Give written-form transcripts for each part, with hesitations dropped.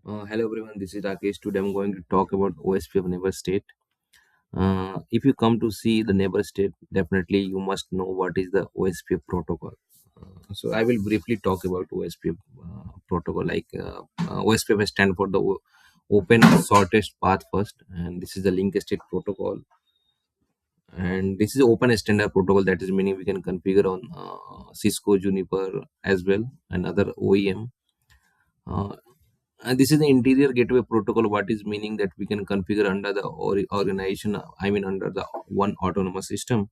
Hello everyone, this is Rakesh. Today I'm going to talk about OSPF neighbor state. If you come to see the neighbor state, definitely you must know what is the OSPF protocol. So I will briefly talk about OSPF protocol. OSPF stand for the Open Shortest Path First, and this is the link state protocol. And this is open standard protocol, that is meaning we can configure on Cisco, Juniper as well, and other OEM. Uh, and this is the interior gateway protocol, what is meaning that we can configure under the organization, I mean under the one autonomous system.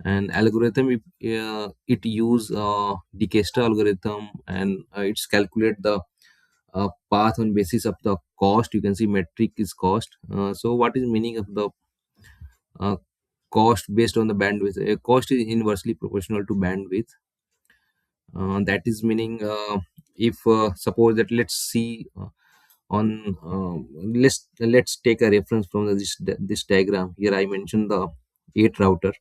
And algorithm, it use Dijkstra algorithm, and it's calculate the path on basis of the cost. You can see metric is cost. So what is meaning of the uh, cost based on the bandwidth? Cost is inversely proportional to bandwidth. That is meaning, if suppose that, let's see, on let's take a reference from this diagram. Here I mentioned the 8 router,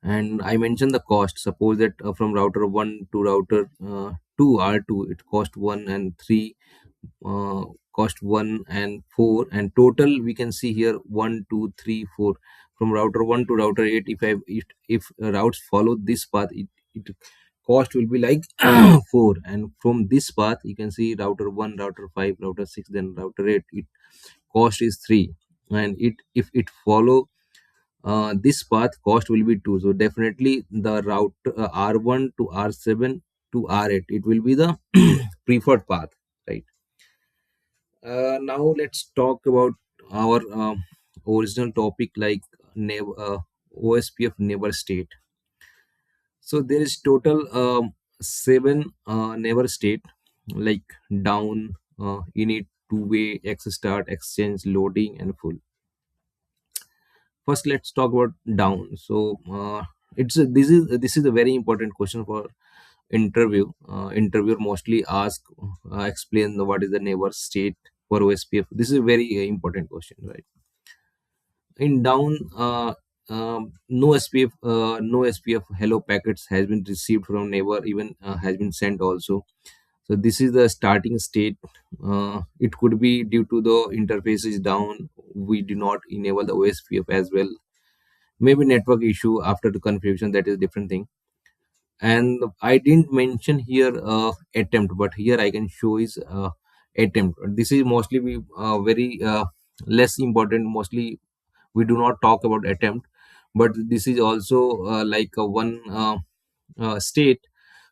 and I mentioned the cost. Suppose that from router 1 to router 2 R2, it cost 1 and 3, uh, cost 1 and 4, and total we can see here 1 2 3 4. From router 1 to router 8, if routes follow this path, it cost will be like 4. And from this path you can see router 1, router 5, router 6, then router 8, it cost is 3. And it if it follow this path, cost will be 2. So definitely the route R1 to R7 to R8, it will be the preferred path, right? Now let's talk about our original topic, like OSPF neighbor state. So there is total 7 neighbor state, like down, init, two-way, X start, exchange, loading, and full. First, let's talk about down. So this is a very important question for interview. Interviewer mostly ask, explain what is the neighbor state for OSPF. This is a very important question, right? In down, no SPF hello packets has been received from neighbor, even has been sent also. So this is the starting state. It could be due to the interface is down, we do not enable the OSPF as well. Maybe network issue after the configuration, that is different thing. And I didn't mention here attempt, but here I can show is attempt. This is mostly very less important. Mostly we do not talk about attempt, but this is also like a one state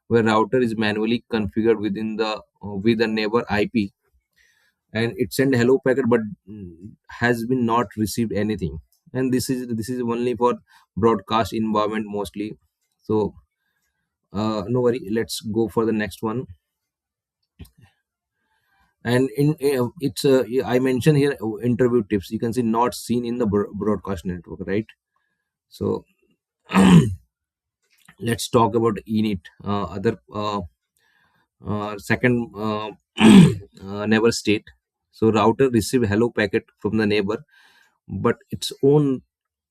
where router is manually configured within the with the neighbor IP, and it send hello packet, but has been not received anything. And this is only for broadcast environment mostly. So no worry, let's go for the next one. And in it's I mentioned here interview tips. You can see not seen in the broadcast network, right? So let's talk about Init, other second neighbor state. So router received hello packet from the neighbor, but its own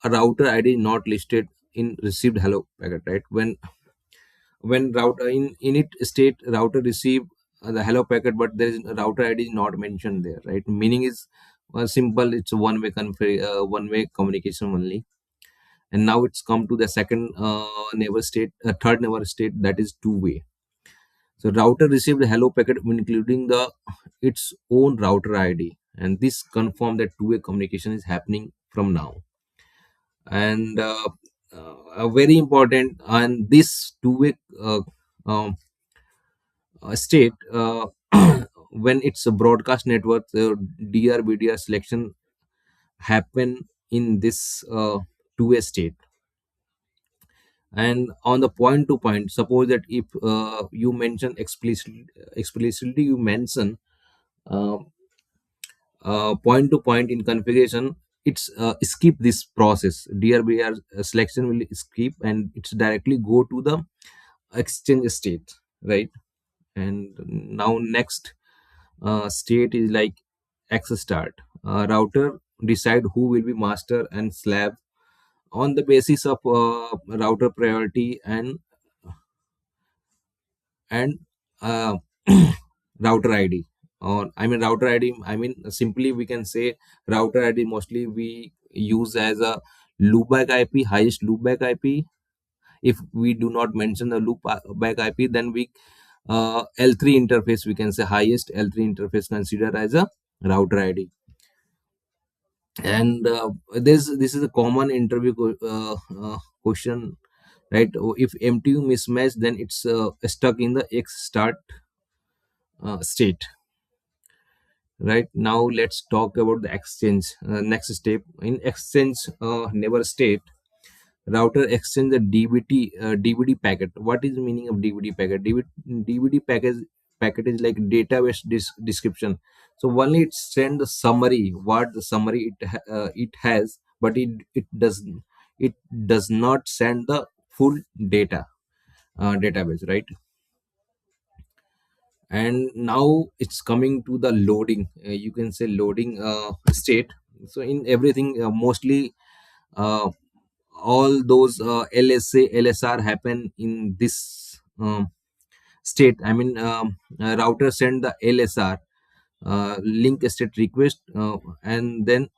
router ID not listed in received hello packet, right? When router in init state, router receive the hello packet, but there is router ID is not mentioned there, right? Meaning is simple, it's a one way communication only. And now it's come to the second neighbor state, third neighbor state, that is two way. So router received a hello packet including the its own router ID, and this confirm that two-way communication is happening from now. And very important, and this two-way um, state, when it's a broadcast network, the DR selection happen in this two-way state. And on the point to point, suppose that if you mention explicitly you mention uh, point to point in configuration, it's skip this process. DRBR selection will skip, and it's directly go to the exchange state, right? And now next state is like X start. Router decide who will be master and slave on the basis of router priority and uh, router ID. or I mean router ID, I mean simply we can say router ID mostly we use as a loopback IP, highest loopback IP. If we do not mention the loopback IP, then we L3 interface, we can say highest L3 interface considered as a router ID. And this is a common interview question, right? If MTU mismatch, then it's stuck in the X start state. Right now let's talk about the exchange. Next step in exchange neighbor state, router exchange the DVD packet. What is the meaning of DVD packet? DVD packet is like database description. So only it send the summary, what the summary it has, but it does not send the full data database, right? And now it's coming to the loading, you can say loading state. So in everything, mostly uh, all those LSA LSR happen in this state. I mean router send the LSR, link state request, and then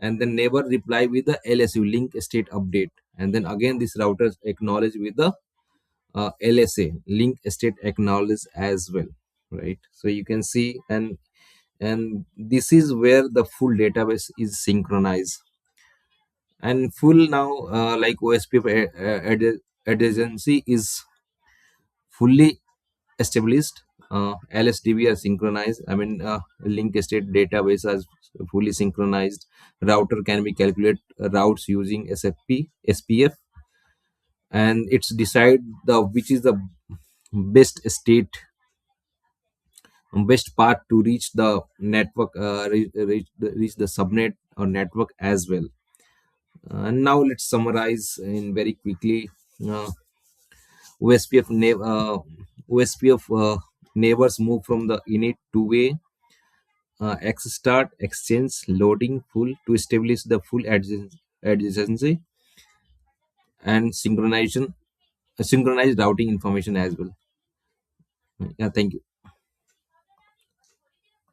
and then neighbor reply with the LSU, link state update, and then again this router acknowledge with the LSA, link state acknowledge as well, right? So you can see, and this is where the full database is synchronized and full. Now like OSPF adjacency is fully established, LSDB are synchronized, I mean link state database is fully synchronized, router can be calculate routes using SFP SPF, and it's decide the which is the best state, best path to reach the network, reach the subnet or network as well. And now let's summarize in very quickly. uh, OSPF neighbors move from the init two-way X start exchange loading full to establish the full adjacency and synchronization synchronized routing information as well. Yeah, thank you.